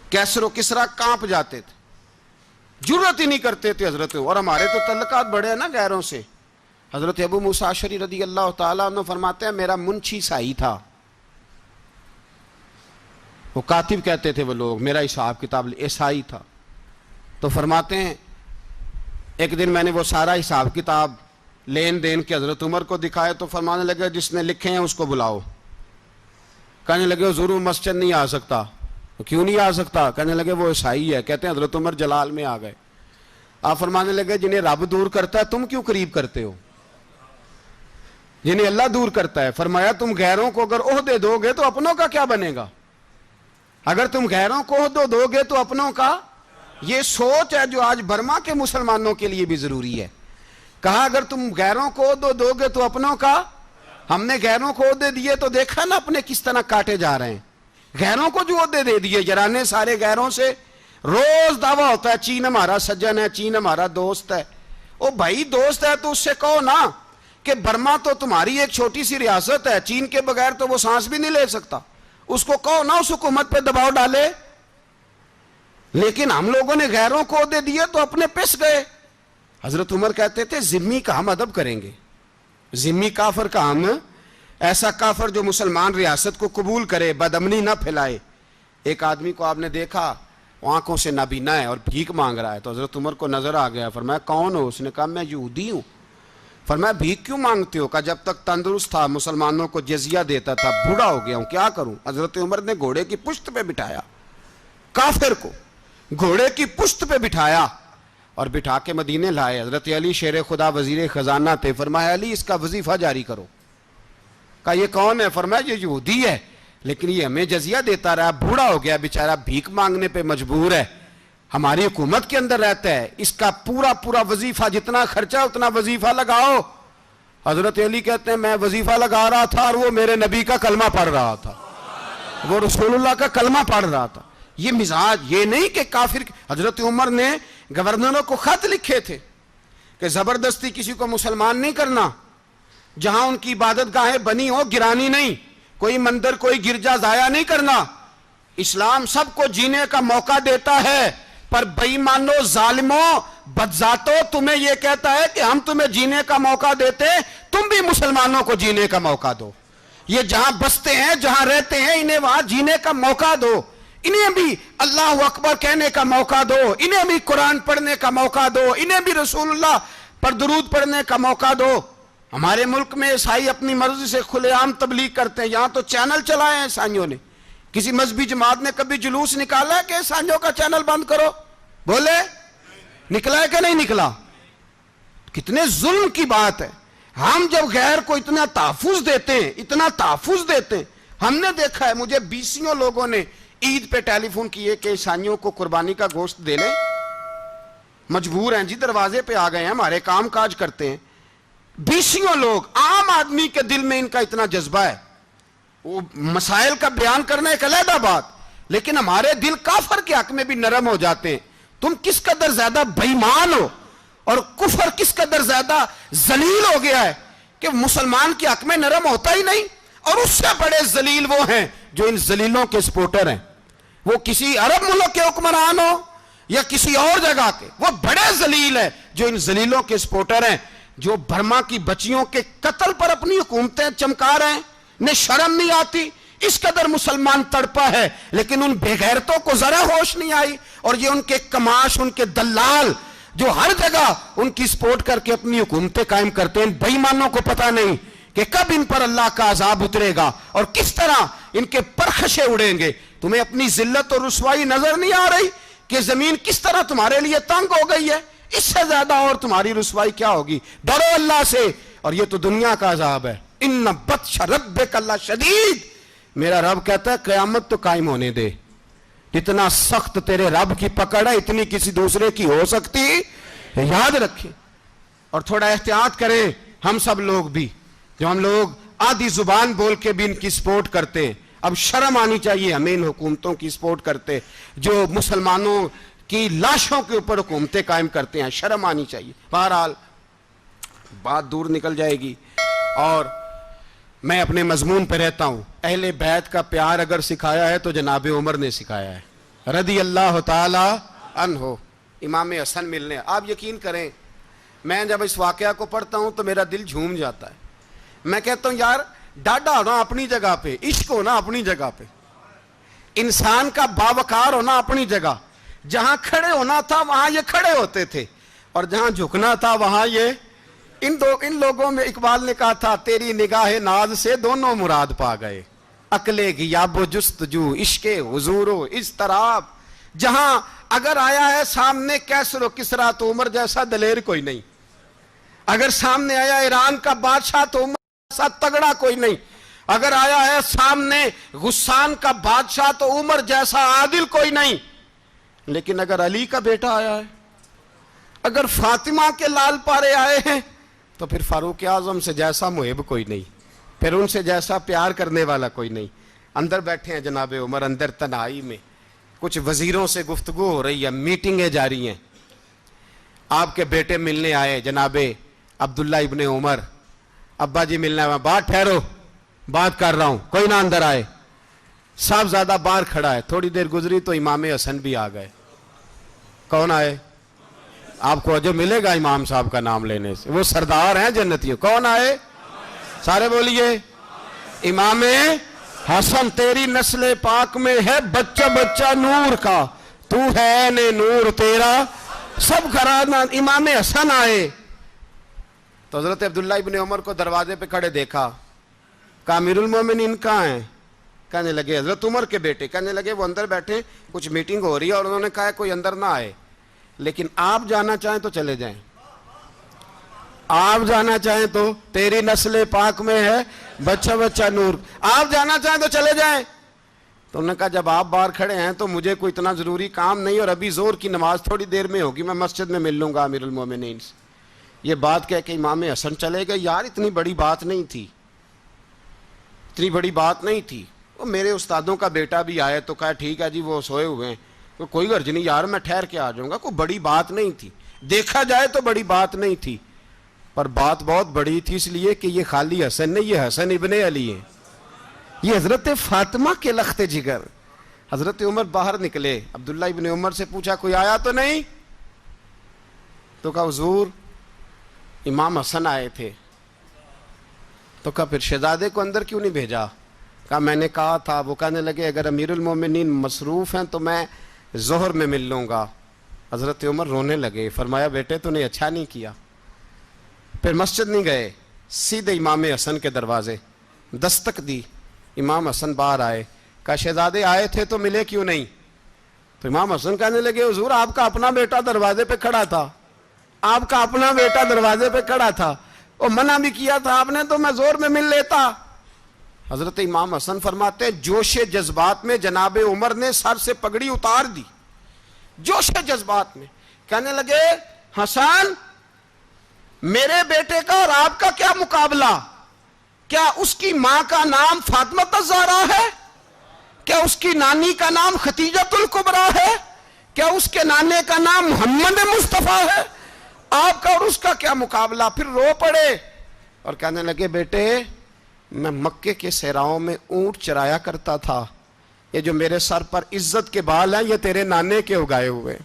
کیسر و کسرا کانپ جاتے تھے, جرت ہی نہیں کرتے تھے حضرت. اور ہمارے تو تعلقات بڑے ہیں نا غیروں سے. حضرت ابو موسیٰ اشعری رضی اللہ تعالیٰ عنہ فرماتے ہیں میرا منشی سائی تھا, وہ کاتب کہتے تھے وہ لوگ, میرا حساب کتاب عیسائی تھا. تو فرماتے ہیں ایک دن میں نے وہ سارا حساب کتاب لین دین کے حضرت عمر کو دکھائے تو فرمانے لگے جس نے لکھے ہیں اس کو بلاؤ. کہنے لگے حضور مسجد نہیں آ سکتا. کیوں نہیں آ سکتا؟ کہنے لگے وہ عیسائی ہے. کہتے ہیں حضرت عمر جلال میں آ گئے. آپ فرمانے لگے جنہیں رب دور کرتا ہے تم کیوں قریب کرتے ہو؟ جنہیں اللہ دور کرتا ہے. فرمایا تم غیروں کو اگر عہدے دو گے تو اپنوں کا کیا بنے گا؟ اگر تم غیروں کو عہدے دو گے تو اپنوں کا. یہ سوچ ہے جو آج برما کے مسلمانوں کے لیے بھی ضروری ہے. کہا اگر تم غیروں کو عہدے دو گے تو اپنوں کا. ہم نے غیروں کو عہدے دیے تو دیکھا نا اپنے کس طرح کاٹے جا رہے ہیں. غیروں کو جو عہدے دے دیے جرانے سارے غیروں سے. روز دعویٰ ہوتا ہے چین ہمارا سجن ہے, چین ہمارا دوست ہے. او بھائی دوست ہے تو اس سے کہو نا کہ برما تو تمہاری ایک چھوٹی سی ریاست ہے, چین کے بغیر تو وہ سانس بھی نہیں لے سکتا. اس کو کہو نا اس حکومت پہ دباؤ ڈالے. لیکن ہم لوگوں نے غیروں کو عہدے دیے تو اپنے پس گئے. حضرت عمر کہتے تھے ذمی کا ہم ادب کریں گے, ذمی کافر کا ہم, ایسا کافر جو مسلمان ریاست کو قبول کرے, بدامنی نہ پھیلائے. ایک آدمی کو آپ نے دیکھا آنکھوں سے نابینا ہے اور بھیک مانگ رہا ہے, تو حضرت عمر کو نظر آ گیا. فرمایا کون ہو؟ اس نے کہا میں یہودی ہوں. فرمایا بھیک کیوں مانگتے ہو؟ کہا جب تک تندرست تھا مسلمانوں کو جزیہ دیتا تھا, بوڑھا ہو گیا ہوں کیا کروں. حضرت عمر نے گھوڑے کی پشت پہ بٹھایا کافر کو, گھوڑے کی پشت پہ بٹھایا اور بٹھا کے مدینے لائے. حضرت علی شیر خدا وزیر خزانہ تھے. فرمایا علی اس کا وظیفہ جاری کرو. کہا یہ کون ہے؟ فرمایا یہ یہودی ہے لیکن یہ ہمیں جزیہ دیتا رہا, بوڑھا ہو گیا بیچارہ, بھیک مانگنے پہ مجبور ہے, ہماری حکومت کے اندر رہتا ہے, اس کا پورا وظیفہ جتنا خرچہ اتنا وظیفہ لگاؤ. حضرت علی کہتے ہیں میں وظیفہ لگا رہا تھا اور وہ میرے نبی کا کلمہ پڑھ رہا تھا, وہ رسول اللہ کا کلمہ پڑھ رہا تھا. یہ مزاج, یہ نہیں کہ کافر. حضرت عمر نے گورنروں کو خط لکھے تھے کہ زبردستی کسی کو مسلمان نہیں کرنا, جہاں ان کی عبادت گاہیں بنی ہو گرانی نہیں, کوئی مندر کوئی گرجا ضائع نہیں کرنا. اسلام سب کو جینے کا موقع دیتا ہے, پر بے ایمانو, ظالموں, بدذاتوں, تمہیں یہ کہتا ہے کہ ہم تمہیں جینے کا موقع دیتے, تم بھی مسلمانوں کو جینے کا موقع دو. یہ جہاں بستے ہیں, جہاں رہتے ہیں, انہیں وہاں جینے کا موقع دو. انہیں بھی اللہ اکبر کہنے کا موقع دو, انہیں بھی قرآن پڑھنے کا موقع دو, انہیں بھی رسول اللہ پر درود پڑھنے کا موقع دو. ہمارے ملک میں عیسائی اپنی مرضی سے کھلے عام تبلیغ کرتے ہیں. یہاں تو چینل چلائے ہیں عیسائیوں نے. کسی مذہبی جماعت نے کبھی جلوس نکالا ہے کہ عیسائیوں کا چینل بند کرو؟ بولے نکلا ہے کہ نہیں نکلا؟ کتنے ظلم کی بات ہے. ہم جب غیر کو اتنا تحفظ دیتے ہیں, اتنا تحفظ دیتے ہیں. ہم نے دیکھا ہے, مجھے بیسیوں لوگوں نے عید پہ ٹیلی فون کیے کہ عیسائیوں کو قربانی کا گوشت دے لیں, مجبور ہیں جی, دروازے پہ آ گئے ہیں, ہمارے کام کاج کرتے ہیں. بیسیوں لوگ, عام آدمی کے دل میں ان کا اتنا جذبہ ہے. وہ مسائل کا بیان کرنا ایک علیحدہ بات, لیکن ہمارے دل کافر کے حق میں بھی نرم ہو جاتے ہیں. تم کس قدر زیادہ بے ایمان ہو, اور کفر کس قدر زیادہ ذلیل ہو گیا ہے کہ مسلمان کے حق میں نرم ہوتا ہی نہیں. اور اس سے بڑے ذلیل وہ ہیں جو ان ذلیلوں کے سپورٹر ہیں. وہ کسی عرب ملک کے حکمران ہو یا کسی اور جگہ کے, وہ بڑے ذلیل ہیں جو ان ذلیلوں کے سپورٹر ہیں, جو برما کی بچیوں کے قتل پر اپنی حکومتیں چمکا رہے ہیں. انہیں شرم نہیں آتی. اس قدر مسلمان تڑپا ہے, لیکن ان بے غیرتوں کو ذرا ہوش نہیں آئی. اور یہ ان کے کماش, ان کے دلال جو ہر جگہ ان کی سپورٹ کر کے اپنی حکومتیں قائم کرتے ہیں, بے ایمانوں کو پتہ نہیں کہ کب ان پر اللہ کا عذاب اترے گا اور کس طرح ان کے پرخشے اڑیں گے. تمہیں اپنی ذلت اور رسوائی نظر نہیں آ رہی کہ زمین کس طرح تمہارے لیے تنگ ہو گئی ہے؟ اس سے زیادہ اور تمہاری رسوائی کیا ہوگی؟ ڈرو اللہ سے. اور یہ تو دنیا کا عذاب ہے. ان بطش ربک لشدید, میرا رب کہتا ہے قیامت تو قائم ہونے دے. جتنا سخت تیرے رب کی پکڑ ہے, اتنی کسی دوسرے کی ہو سکتی, یاد رکھیں. اور تھوڑا احتیاط کریں ہم سب لوگ بھی, جو ہم لوگ آدھی زبان بول کے بھی ان کی سپورٹ کرتے ہیں. اب شرم آنی چاہیے ہمیں ان حکومتوں کی سپورٹ کرتے جو مسلمانوں کی لاشوں کے اوپر حکومتیں قائم کرتے ہیں. شرم آنی چاہیے. بہرحال بات دور نکل جائے گی, اور میں اپنے مضمون پہ رہتا ہوں. اہل بیت کا پیار اگر سکھایا ہے تو جناب عمر نے سکھایا ہے رضی اللہ تعالی عنہ. امام حسن ملنے, آپ یقین کریں میں جب اس واقعہ کو پڑھتا ہوں تو میرا دل جھوم جاتا ہے. میں کہتا ہوں یار, ڈاڈا ہونا اپنی جگہ پہ, عشق ہونا اپنی جگہ پہ, انسان کا باوقار ہونا اپنی جگہ. جہاں کھڑے ہونا تھا وہاں یہ کھڑے ہوتے تھے, اور جہاں جھکنا تھا وہاں یہ. ان لوگوں میں اقبال نے کہا تھا, تیری نگاہ ناز سے دونوں مراد پا گئے, عقل غیاب و جستجو, عشق حضور و اضطراب. جہاں اگر آیا ہے سامنے کیسر و کسرا تو عمر جیسا دلیر کوئی نہیں. اگر سامنے آیا ایران کا بادشاہ تو عمر جیسا تگڑا کوئی نہیں. اگر آیا ہے سامنے غسان کا بادشاہ تو عمر جیسا عادل کوئی نہیں. لیکن اگر علی کا بیٹا آیا ہے, اگر فاطمہ کے لال پارے آئے ہیں, تو پھر فاروق اعظم سے جیسا محب کوئی نہیں, پھر ان سے جیسا پیار کرنے والا کوئی نہیں. اندر بیٹھے ہیں جناب عمر, اندر تنہائی میں کچھ وزیروں سے گفتگو ہو رہی ہے, میٹنگیں جاری ہیں. آپ کے بیٹے ملنے آئے جناب عبداللہ ابن عمر. ابا جی ملنا ہے. بات ٹھہرو, بات کر رہا ہوں, کوئی نہ اندر آئے. صاحب زیادہ باہر کھڑا ہے. تھوڑی دیر گزری تو امام حسن بھی آ گئے. کون آئے؟ آپ کو جو ملے گا امام صاحب کا نام لینے سے, وہ سردار ہیں جنتیوں. کون آئے؟ سارے بولیے, امام حسن. تیری نسل پاک میں ہے بچہ بچہ نور کا, تو ہے نے نور تیرا سب گھرانہ. امام حسن آئے تو حضرت عبداللہ ابن عمر کو دروازے پہ کھڑے دیکھا. کہا امیر المومنین کہاں ہیں؟ کہنے لگے حضرت عمر کے بیٹے. کہنے لگے وہ اندر بیٹھے, کچھ میٹنگ ہو رہی ہے, اور انہوں نے کہا کوئی اندر نہ آئے, لیکن آپ جانا چاہیں تو چلے جائیں. آپ جانا چاہیں تو, تیری نسل پاک میں ہے بچہ بچہ نور, آپ جانا چاہیں تو چلے جائیں. تو انہوں نے کہا جب آپ باہر کھڑے ہیں تو مجھے کوئی اتنا ضروری کام نہیں, اور ابھی زور کی نماز تھوڑی دیر میں ہوگی, میں مسجد میں مل لوں گا امیر المومنین سے. یہ بات کہہ کے امام حسن چلے گئے. یار اتنی بڑی بات نہیں تھی, اتنی بڑی بات نہیں تھی. وہ میرے استادوں کا بیٹا بھی آئے تو کہا ٹھیک ہے جی وہ سوئے ہوئے ہیں, کوئی غرض نہیں یار, میں ٹھہر کے آ جاؤں گا. کوئی بڑی بات نہیں تھی, دیکھا جائے تو بڑی بات نہیں تھی, پر بات بہت بڑی تھی, اس لیے کہ یہ خالی حسن نہیں, یہ حسن ابن علی ہیں. یہ حضرت فاطمہ کے لخت جگر. حضرت عمر باہر نکلے, عبداللہ ابن عمر سے پوچھا کوئی آیا تو نہیں؟ تو کہا حضور امام حسن آئے تھے. تو کہا پھر شہزادے کو اندر کیوں نہیں بھیجا؟ کہا میں نے کہا تھا. وہ کہنے لگے اگر امیر المومنین مصروف ہیں تو میں ظہر میں مل لوں گا. حضرت عمر رونے لگے, فرمایا بیٹے تو نے اچھا نہیں کیا. پھر مسجد نہیں گئے, سیدھے امام حسن کے دروازے دستک دی. امام حسن باہر آئے, کہا شہزادے آئے تھے تو ملے کیوں نہیں؟ تو امام حسن کہنے لگے حضور آپ کا اپنا بیٹا دروازے پہ کھڑا تھا, آپ کا اپنا بیٹا دروازے پہ کھڑا تھا, اور منع بھی کیا تھا آپ نے تو میں زور میں مل لیتا. حضرت امام حسن فرماتے ہیں جوش جذبات میں جناب عمر نے سر سے پگڑی اتار دی, جوش جذبات میں. کہنے لگے حسن میرے بیٹے کا اور آپ کا کیا مقابلہ؟ کیا اس کی ماں کا نام فاطمہ الزہرا ہے؟ کیا اس کی نانی کا نام ختیجۃ الکبریٰ ہے؟ کیا اس کے نانے کا نام محمد مصطفیٰ ہے؟ آپ کا اور اس کا کیا مقابلہ؟ پھر رو پڑے اور کہنے لگے بیٹے میں مکے کے صحراؤں میں اونٹ چرایا کرتا تھا, یہ جو میرے سر پر عزت کے بال ہیں یہ تیرے نانے کے اگائے ہوئے.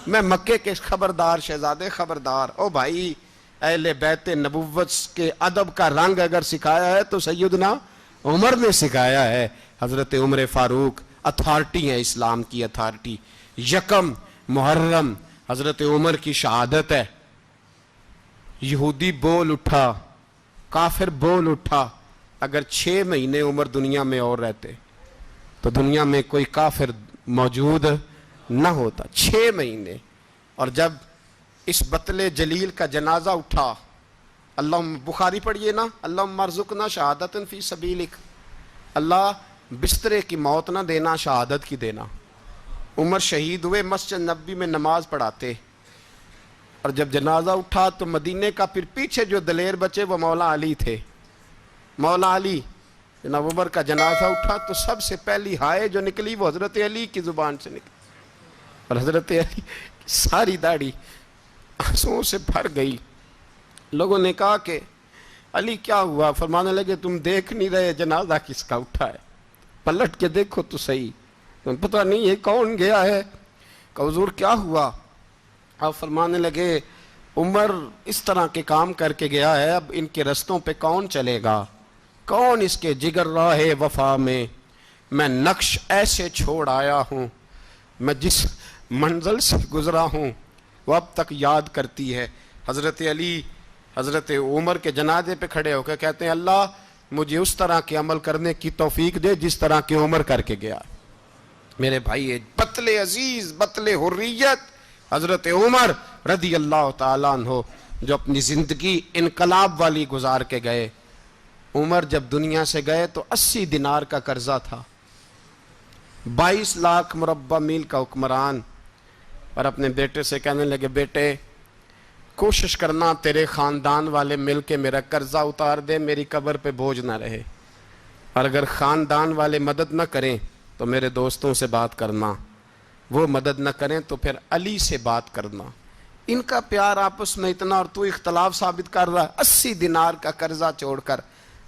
میں مکے کے خبردار شہزادے خبردار. او بھائی اہل بیت نبوت کے ادب کا رنگ اگر سکھایا ہے تو سیدنا عمر نے سکھایا ہے. حضرت عمر فاروق اتھارٹی ہیں, اسلام کی اتھارٹی. یکم محرم حضرت عمر کی شہادت ہے. یہودی بول اٹھا, کافر بول اٹھا. اگر 6 مہینے عمر دنیا میں اور رہتے تو دنیا میں کوئی کافر موجود نہ ہوتا. 6 مہینے. اور جب اس بطل جلیل کا جنازہ اٹھا, اللہ بخاری پڑھیے نا, اللہم ارزقنا شہادت فی سبیلک, اللہ بسترے کی موت نہ دینا, شہادت کی دینا. عمر شہید ہوئے, مسجد نبوی میں نماز پڑھاتے, اور جب جنازہ اٹھا تو مدینے کا پھر پیچھے جو دلیر بچے وہ مولا علی تھے. مولا علی, جناب عمر کا جنازہ اٹھا تو سب سے پہلی ہائے جو نکلی وہ حضرت علی کی زبان سے نکلی, اور حضرت علی کی ساری داڑھی آنسوؤں سے بھر گئی. لوگوں نے کہا کہ علی کیا ہوا؟ فرمانے لگے تم دیکھ نہیں رہے جنازہ کس کا اٹھا ہے, پلٹ کے دیکھو تو صحیح, تم پتہ نہیں یہ کون گیا ہے. کہ حضور کیا ہوا؟ آپ فرمانے لگے عمر اس طرح کے کام کر کے گیا ہے, اب ان کے رستوں پہ کون چلے گا؟ کون اس کے جگر راہ وفا میں؟ میں نقش ایسے چھوڑ آیا ہوں, میں جس منزل سے گزرا ہوں وہ اب تک یاد کرتی ہے. حضرت علی حضرت عمر کے جنازے پہ کھڑے ہو کے کہتے ہیں اللہ مجھے اس طرح کے عمل کرنے کی توفیق دے جس طرح کے عمر کر کے گیا. میرے بھائی بطل عزیز, بطل حریت حضرت عمر رضی اللہ تعالیٰ عنہ, جو اپنی زندگی انقلاب والی گزار کے گئے. عمر جب دنیا سے گئے تو 80 دینار کا قرضہ تھا, 22 لاکھ مربع میل کا حکمران. اور اپنے بیٹے سے کہنے لگے بیٹے کوشش کرنا تیرے خاندان والے مل کے میرا قرضہ اتار دے, میری قبر پہ بوجھ نہ رہے, اور اگر خاندان والے مدد نہ کریں تو میرے دوستوں سے بات کرنا, وہ مدد نہ کریں تو پھر علی سے بات کرنا. ان کا پیار آپس میں اتنا, اور تو اختلاف ثابت کر رہا. 80 دینار کا قرضہ چھوڑ کر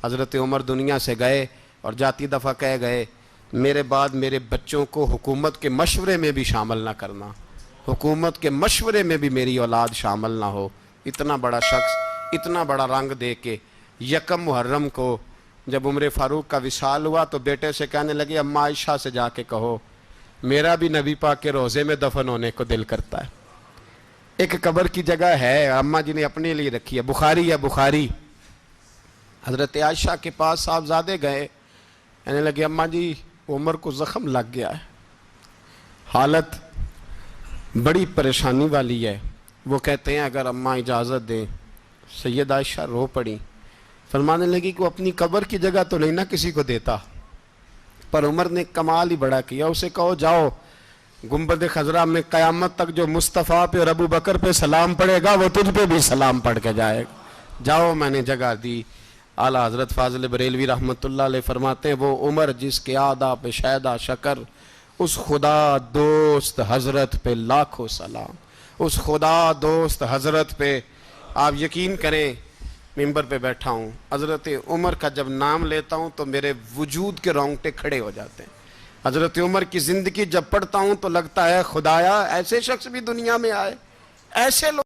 حضرت عمر دنیا سے گئے, اور جاتی دفعہ کہہ گئے میرے بعد میرے بچوں کو حکومت کے مشورے میں بھی شامل نہ کرنا, حکومت کے مشورے میں بھی میری اولاد شامل نہ ہو. اتنا بڑا شخص اتنا بڑا رنگ دے کے یکم محرم کو جب عمر فاروق کا وصال ہوا تو بیٹے سے کہنے لگے اماں عائشہ سے جا کے کہو میرا بھی نبی پاک کے روزے میں دفن ہونے کو دل کرتا ہے. ایک قبر کی جگہ ہے اماں جی نے اپنے لیے رکھی ہے, بخاری ہے بخاری. حضرت عائشہ کے پاس صاحبزادے گئے, کہنے لگے اماں جی عمر کو زخم لگ گیا ہے, حالت بڑی پریشانی والی ہے. وہ کہتے ہیں اگر اماں اجازت دیں. سید عائشہ رو پڑی, فرمانے لگی کہ وہ اپنی قبر کی جگہ تو نہیں نہ کسی کو دیتا, پر عمر نے کمال ہی بڑا کیا. اسے کہو جاؤ گنبد خضرا میں قیامت تک جو مصطفیٰ پہ اور ابو بکر پہ سلام پڑھے گا وہ تجھ پہ بھی سلام پڑھ کے جائے گا, جاؤ میں نے جگہ دی. اعلیٰ حضرت فاضل بریلوی رحمۃ اللہ علیہ فرماتے ہیں وہ عمر جس کے آدھا پہ شیدہ شکر, اس خدا دوست حضرت پہ لاکھوں سلام, اس خدا دوست حضرت پہ. آپ یقین کریں ممبر پہ بیٹھا ہوں، حضرت عمر کا جب نام لیتا ہوں تو میرے وجود کے رونگٹے کھڑے ہو جاتے ہیں۔ حضرت عمر کی زندگی جب پڑھتا ہوں تو لگتا ہے خدایا ایسے شخص بھی دنیا میں آئے، ایسے لوگ